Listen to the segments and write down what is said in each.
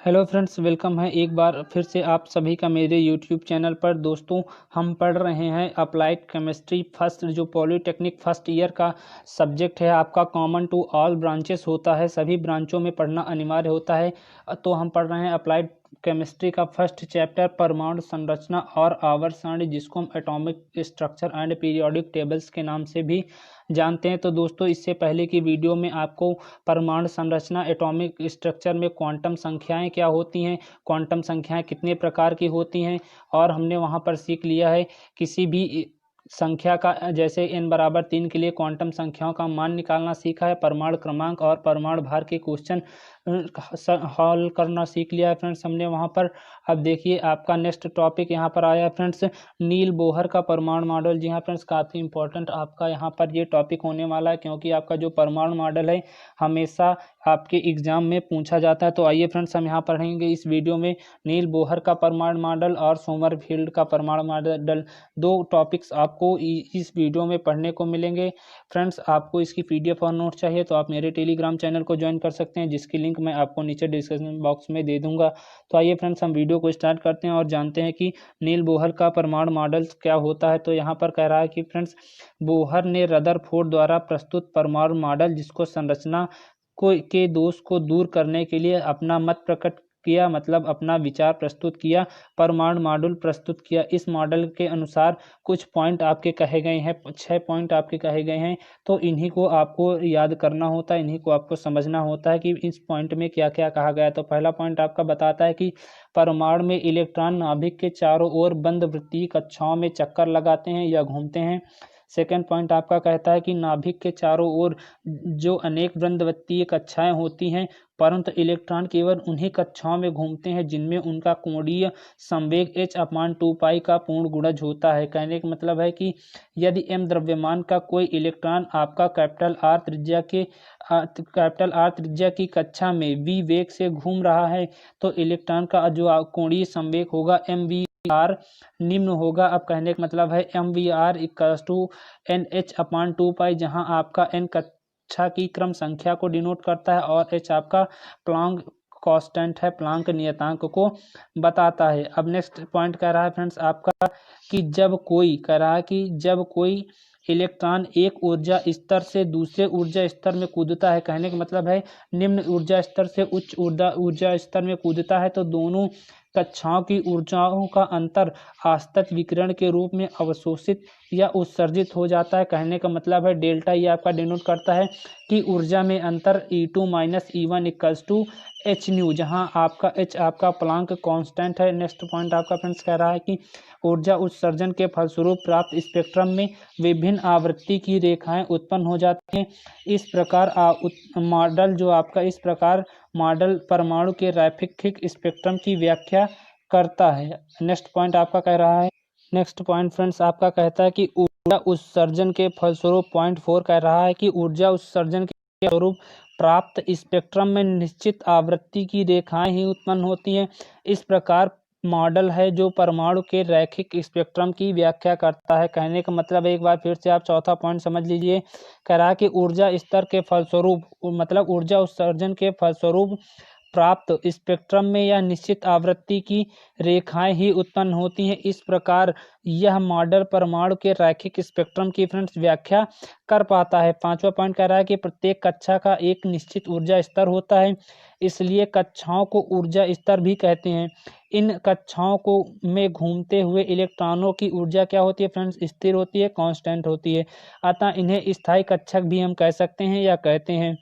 Hello friends, welcome है एक बार फिर से आप सभी का मेरे यूट्यूब चैनल पर। दोस्तों, हम पढ़ रहे हैं अप्लाइड केमिस्ट्री फर्स्ट, जो पॉलिटेक्निक फर्स्ट ईयर का सब्जेक्ट है आपका। कॉमन टू ऑल ब्रांचेस होता है, सभी ब्रांचों में पढ़ना अनिवार्य होता है। तो हम पढ़ रहे हैं अप्लाइड केमिस्ट्री का फर्स्ट चैप्टर, परमाणु संरचना और आवर्त, जिसको हम atomic structure and periodic tables के नाम से भी जानते हैं। तो दोस्तों, इससे पहले की वीडियो में आपको परमाणु संरचना, एटॉमिक स्ट्रक्चर में क्वांटम संख्याएं क्या होती हैं, क्वांटम संख्याएं कितने प्रकार की होती हैं, और हमने वहां पर सीख लिया है किसी भी संख्या का, जैसे n बराबर 3 के लिए क्वांटम संख्याओं का मान निकालना सीखा है। परमाणु क्रमांक और परमाणु भार के क्वेश्चन हल करना सीख लिया है फ्रेंड्स हमने वहां पर। अब देखिए, आपका नेक्स्ट टॉपिक यहाँ पर आया फ्रेंड्स, नील बोहर का परमाणु मॉडल। जी हाँ फ्रेंड्स, काफ़ी इंपॉर्टेंट आपका यहाँ पर ये टॉपिक होने वाला है, क्योंकि आपका जो परमाणु मॉडल है हमेशा आपके एग्जाम में पूछा जाता है। तो आइए फ्रेंड्स, हम यहाँ पढ़ेंगे इस वीडियो में नील बोहर का परमाणु मॉडल और सोमरफील्ड का परमाणु मॉडल। दो टॉपिक्स आपको इस वीडियो में पढ़ने को मिलेंगे फ्रेंड्स। आपको इसकी PDF और नोट चाहिए तो आप मेरे टेलीग्राम चैनल को ज्वाइन कर सकते हैं, जिसकी लिंक मैं आपको नीचे डिस्क्रिप्शन बॉक्स में दे दूंगा। तो आइए फ्रेंड्स, हम वीडियो को स्टार्ट करते हैं और जानते हैं कि नील बोहर का परमाणु मॉडल क्या होता है। तो यहाँ पर कह रहा है कि फ्रेंड्स, बोहर ने रदरफोर्ड द्वारा प्रस्तुत परमाणु मॉडल, जिसको संरचना के दोष को दूर करने के लिए अपना मत प्रकट किया, मतलब अपना विचार प्रस्तुत किया, परमाणु मॉडल प्रस्तुत किया। इस मॉडल के अनुसार कुछ पॉइंट आपके कहे गए हैं, 6 पॉइंट आपके कहे गए हैं। तो इन्हीं को आपको याद करना होता है, इन्हीं को आपको समझना होता है कि इस पॉइंट में क्या क्या कहा गया है। तो पहला पॉइंट आपका बताता है कि परमाणु में इलेक्ट्रॉन नाभिक के चारों ओर बंद वृत्तीय कक्षाओं में चक्कर लगाते हैं या घूमते हैं। सेकेंड पॉइंट आपका कहता है कि नाभिक के चारों ओर जो अनेक वृत्तीय कक्षाएं होती हैं, परंतु इलेक्ट्रॉन केवल उन्हीं कक्षाओं में घूमते हैं जिनमें उनका कोणीय संवेग h/2π का पूर्ण गुणज होता है। कहने का मतलब है कि यदि m द्रव्यमान का कोई इलेक्ट्रॉन आपका कैपिटल आर त्रिज्या की कक्षा में v वेग से घूम रहा है, तो इलेक्ट्रॉन का जो कोणीय संवेग होगा mv निम्न होगा। अब कहने का मतलब है mvr NH/2π, जहां आपका n कक्षा की क्रम संख्या को डिनोट करता है और h आपका प्लैंक कांस्टेंट है, प्लैंक नियतांक को बताता है। अब नेक्स्ट पॉइंट कह रहा है फ्रेंड्स आपका कि जब कोई इलेक्ट्रॉन एक ऊर्जा स्तर से दूसरे ऊर्जा स्तर में कूदता है, कहने का मतलब है निम्न ऊर्जा स्तर से उच्च ऊर्जा स्तर में कूदता है, तो दोनों कक्षाओं की ऊर्जाओं का अंतर आस्तक विकिरण के रूप में अवशोषित या उत्सर्जित हो जाता है। कहने का मतलब है डेल्टा, ये आपका डिनोट करता है कि ऊर्जा में अंतर E2 - E1 = hν, जहां आपका h आपका प्लैंक कांस्टेंट है। नेक्स्ट पॉइंट आपका फ्रेंड्स कह रहा है कि ऊर्जा उत्सर्जन के फलस्वरूप प्राप्त स्पेक्ट्रम में विभिन्न आवृत्ति की रेखाएं उत्पन्न हो जाती हैं। इस प्रकार मॉडल परमाणु के रैखिक स्पेक्ट्रम की व्याख्या करता है। नेक्स्ट पॉइंट आपका कह रहा है, नेक्स्ट पॉइंट फ्रेंड्स आपका कहता है कि ऊर्जा उत्सर्जन के फलस्वरूप, पॉइंट 4 कह रहा है कि ऊर्जा उत्सर्जन के स्वरूप प्राप्त स्पेक्ट्रम में निश्चित आवृत्ति की रेखाएं ही उत्पन्न होती हैं। इस प्रकार मॉडल है जो परमाणु के रैखिक स्पेक्ट्रम की व्याख्या करता है। कहने का मतलब एक बार फिर से आप चौथा पॉइंट समझ लीजिए। कह रहा है कि ऊर्जा स्तर के फलस्वरूप, मतलब ऊर्जा उत्सर्जन के फलस्वरूप प्राप्त स्पेक्ट्रम में यह निश्चित आवृत्ति की रेखाएं ही उत्पन्न होती हैं। इस प्रकार यह मॉडल परमाणु के रैखिक स्पेक्ट्रम की फ्रेंड्स व्याख्या कर पाता है। पांचवा पॉइंट कह रहा है कि प्रत्येक कक्षा का एक निश्चित ऊर्जा स्तर होता है, इसलिए कक्षाओं को ऊर्जा स्तर भी कहते हैं। इन कक्षाओं को में घूमते हुए इलेक्ट्रॉनों की ऊर्जा क्या होती है फ्रेंड्स, स्थिर होती है, कांस्टेंट होती है। अतः इन्हें स्थायी कक्षक भी हम कह सकते हैं या कहते हैं।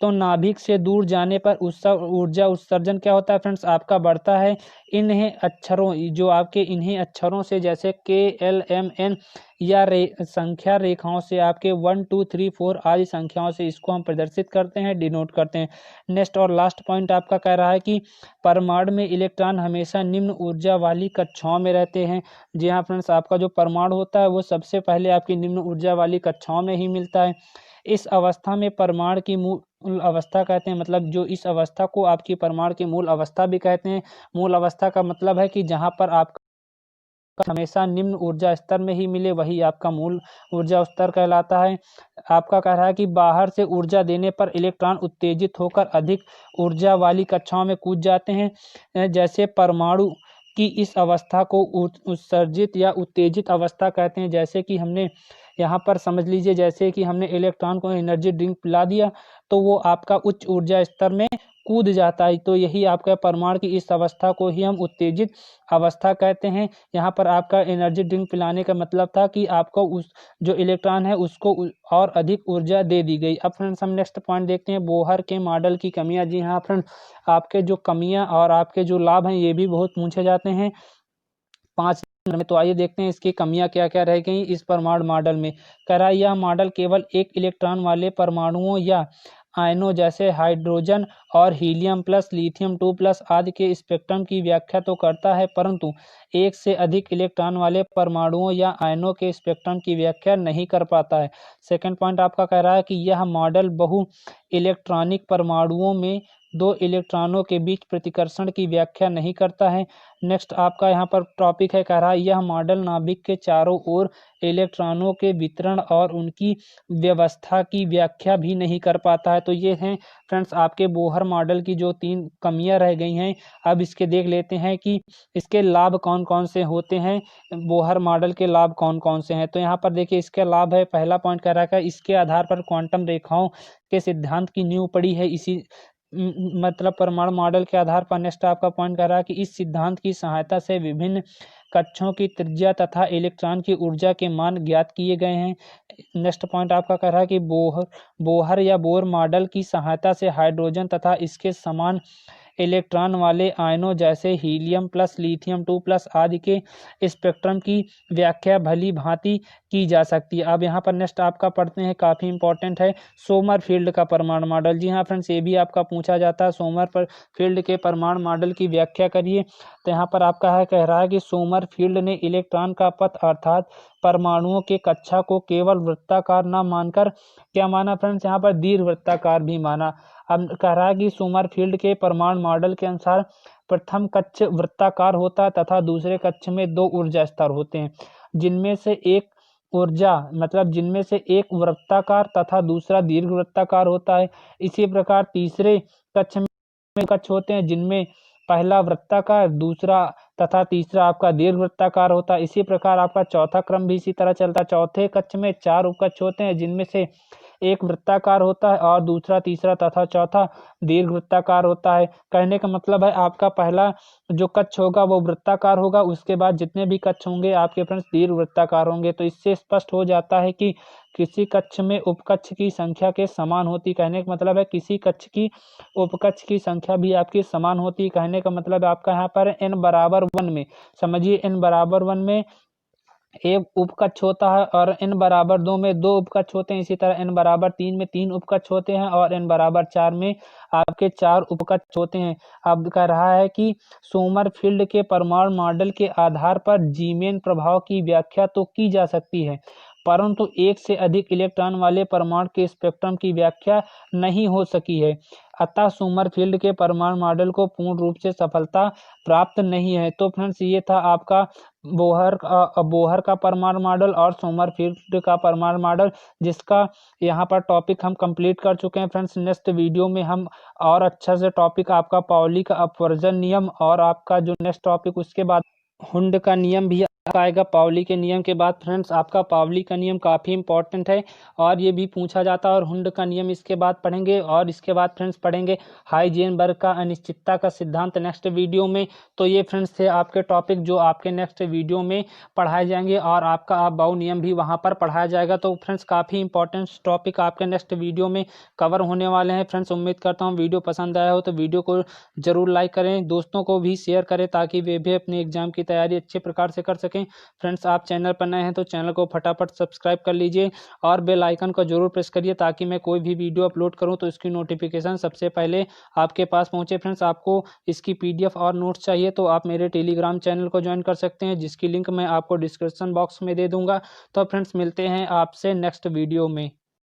तो नाभिक से दूर जाने पर ऊर्जा उत्सर्जन क्या होता है फ्रेंड्स, आपका बढ़ता है। इन्हें अक्षरों से, जैसे KLMN या संख्या रेखाओं से, आपके 1 2 3 4 आदि संख्याओं से इसको हम प्रदर्शित करते हैं, डिनोट करते हैं। नेक्स्ट और लास्ट पॉइंट आपका कह रहा है कि परमाणु में इलेक्ट्रॉन हमेशा निम्न ऊर्जा वाली कक्षाओं में रहते हैं। जी हाँ फ्रेंड्स, आपका जो परमाणु होता है वो सबसे पहले आपकी निम्न ऊर्जा वाली कक्षाओं में ही मिलता है। इस अवस्था में परमाणु की मूल अवस्था कहते हैं, मतलब जो इस अवस्था को आपकी परमाणु की मूल अवस्था भी कहते हैं। मूल अवस्था का मतलब है कि जहां पर आप हमेशा निम्न ऊर्जा स्तर में ही मिले वही आपका मूल ऊर्जा स्तर कहलाता है। आपका कह रहा है कि बाहर से ऊर्जा देने पर इलेक्ट्रॉन उत्तेजित होकर अधिक ऊर्जा वाली कक्षाओं में कूद जाते हैं। जैसे परमाणु की इस अवस्था को उत्सर्जित या उत्तेजित अवस्था कहते हैं। जैसे कि हमने यहाँ पर समझ लीजिए, जैसे कि हमने इलेक्ट्रॉन को एनर्जी ड्रिंक पिला दिया तो वो आपका उच्च ऊर्जा स्तर में कूद जाता है। तो यही आपका परमाणु की इस अवस्था को ही हम उत्तेजित अवस्था कहते हैं। यहाँ पर आपका एनर्जी ड्रिंक पिलाने का मतलब था कि आपको उस जो इलेक्ट्रॉन है उसको और अधिक ऊर्जा दे दी गई। अब फ्रेंड्स हम नेक्स्ट पॉइंट देखते हैं, बोहर के मॉडल की कमियां। जी हाँ फ्रेंड्स, आपके जो कमियां और आपके जो लाभ हैं ये भी बहुत पूछे जाते हैं 5 नंबर में। तो आइए देखते हैं इसकी कमियां क्या क्या रह गई इस परमाणु मॉडल में। कह रहा है यह मॉडल केवल एक इलेक्ट्रॉन वाले परमाणुओं या आयनों जैसे हाइड्रोजन और हीलियम प्लस, लिथियम 2 प्लस आदि के स्पेक्ट्रम की व्याख्या तो करता है, परंतु एक से अधिक इलेक्ट्रॉन वाले परमाणुओं या आयनों के स्पेक्ट्रम की व्याख्या नहीं कर पाता है। सेकंड पॉइंट आपका कह रहा है कि यह मॉडल बहु इलेक्ट्रॉनिक परमाणुओं में दो इलेक्ट्रॉनों के बीच प्रतिकर्षण की व्याख्या नहीं करता है। नेक्स्ट आपका यहाँ पर टॉपिक है, कह रहा है यह मॉडल नाभिक के चारों ओर इलेक्ट्रॉनों के वितरण और उनकी व्यवस्था की व्याख्या भी नहीं कर पाता है। तो ये हैं फ्रेंड्स आपके बोहर मॉडल की जो 3 कमियां रह गई हैं। अब इसके देख लेते हैं कि इसके लाभ कौन कौन से होते हैं, बोहर मॉडल के लाभ कौन कौन से हैं। तो यहाँ पर देखिए इसके लाभ है, पहला पॉइंट कह रहा है इसके आधार पर क्वांटम रेखाओं के सिद्धांत की नींव पड़ी है। इसी मतलब परमाणु मॉडल के आधार पर नेक्स्ट आपका पॉइंट कर रहा है कि इस सिद्धांत की सहायता से विभिन्न कक्षों की त्रिज्या तथा इलेक्ट्रॉन की ऊर्जा के मान ज्ञात किए गए हैं। नेक्स्ट पॉइंट आपका कह रहा है कि बोहर या बोर मॉडल की सहायता से हाइड्रोजन तथा इसके समान इलेक्ट्रॉन वाले आयनों जैसे हीलियम प्लस, लिथियम 2 प्लस आदि के स्पेक्ट्रम की व्याख्या भली भांति की जा सकती है। अब यहाँ पर नेक्स्ट आपका पढ़ते हैं, काफ़ी इंपॉर्टेंट है, सोमरफील्ड का परमाणु मॉडल। जी हाँ फ्रेंड्स, ये भी आपका पूछा जाता है, सोमरफील्ड के परमाणु मॉडल की व्याख्या करिए। तो यहाँ पर आपका है कह रहा है कि सोमरफील्ड ने इलेक्ट्रॉन का पथ अर्थात परमाणुओं के कक्षा को केवल वृत्ताकार न मानकर क्या माना फ्रेंड्स, यहाँ पर दीर्घवृत्ताकार भी माना। अब कह रहा है कि सोमरफील्ड के परमाणु मॉडल के अनुसार प्रथम कक्ष वृत्ताकार होता है तथा दूसरे कक्ष में 2 ऊर्जा स्तर होते हैं, जिनमें से एक वृत्ताकार तथा दूसरा दीर्घवृत्ताकार होता है। इसी प्रकार तीसरे कक्ष में कक्ष होते हैं जिनमें पहला वृत्ताकार, दूसरा तथा तीसरा आपका दीर्घवृत्ताकार होता है। इसी प्रकार आपका चौथा क्रम भी इसी तरह चलता है। चौथे कक्ष में 4 उपकक्ष होते हैं जिनमें से एक वृत्ताकार होता है और दूसरा, तीसरा तथा चौथा दीर्घवृत्ताकार होता है। कहने का मतलब है आपका पहला जो कक्ष होगा वो वृत्ताकार होगा, उसके बाद जितने भी कक्ष होंगे आपके फ्रेंड्स दीर्घवृत्ताकार होंगे। तो इससे स्पष्ट हो जाता है कि किसी कक्ष में उपकक्ष की संख्या के समान होती। कहने का मतलब है किसी कक्ष की उपकक्ष की संख्या भी आपकी समान होती। कहने का मतलब आपका यहाँ पर n बराबर 1 में, समझिए n बराबर 1 में एक उपकक्ष होता है और n बराबर 2 में 2 उपकक्ष होते हैं। इसी तरह n बराबर 3 में 3 उपकक्ष होते हैं और n बराबर 4 में आपके 4 उपकक्ष होते हैं। अब कह रहा है कि सोमरफील्ड के परमाणु मॉडल के आधार पर जीमेन प्रभाव की व्याख्या तो की जा सकती है, परंतु एक से अधिक इलेक्ट्रॉन वाले परमाणु के स्पेक्ट्रम की व्याख्या नहीं हो सकी है। अतः सोमरफील्ड के परमाणु मॉडल को पूर्ण रूप से सफलता प्राप्त नहीं है। तो फ्रेंड्स ये था आपका बोहर का परमाणु मॉडल और सोमरफील्ड का परमाणु मॉडल, जिसका यहाँ पर टॉपिक हम कंप्लीट कर चुके हैं। फ्रेंड्स नेक्स्ट वीडियो में हम और अच्छा से टॉपिक आपका पाउली का अपवर्जन नियम और आपका जो नेक्स्ट टॉपिक उसके बाद हुंड का नियम भी आएगा। पाउली के नियम के बाद फ्रेंड्स आपका पाउली का नियम काफ़ी इंपॉर्टेंट है और ये भी पूछा जाता है, और हुंड का नियम इसके बाद पढ़ेंगे। और इसके बाद फ्रेंड्स पढ़ेंगे हाइजेनबर्ग का अनिश्चितता का सिद्धांत नेक्स्ट वीडियो में। तो ये फ्रेंड्स थे आपके टॉपिक जो आपके नेक्स्ट वीडियो में पढ़ाए जाएंगे और आपका अबाउ नियम भी वहाँ पर पढ़ाया जाएगा। तो फ्रेंड्स काफ़ी इंपॉर्टेंट टॉपिक आपके नेक्स्ट वीडियो में कवर होने वाले हैं। फ्रेंड्स उम्मीद करता हूँ वीडियो पसंद आया हो तो वीडियो को जरूर लाइक करें, दोस्तों को भी शेयर करें ताकि वे भी अपने एग्जाम की तैयारी अच्छे प्रकार से कर सकें। फ्रेंड्स आप चैनल पर नए हैं तो चैनल को फटाफट सब्सक्राइब कर लीजिए और बेल आइकन को जरूर प्रेस करिए ताकि मैं कोई भी वीडियो अपलोड करूं तो इसकी नोटिफिकेशन सबसे पहले आपके पास पहुंचे। फ्रेंड्स आपको इसकी PDF और नोट्स चाहिए तो आप मेरे टेलीग्राम चैनल को ज्वाइन कर सकते हैं, जिसकी लिंक मैं आपको डिस्क्रिप्शन बॉक्स में दे दूंगा। तो फ्रेंड्स मिलते हैं आपसे नेक्स्ट वीडियो में।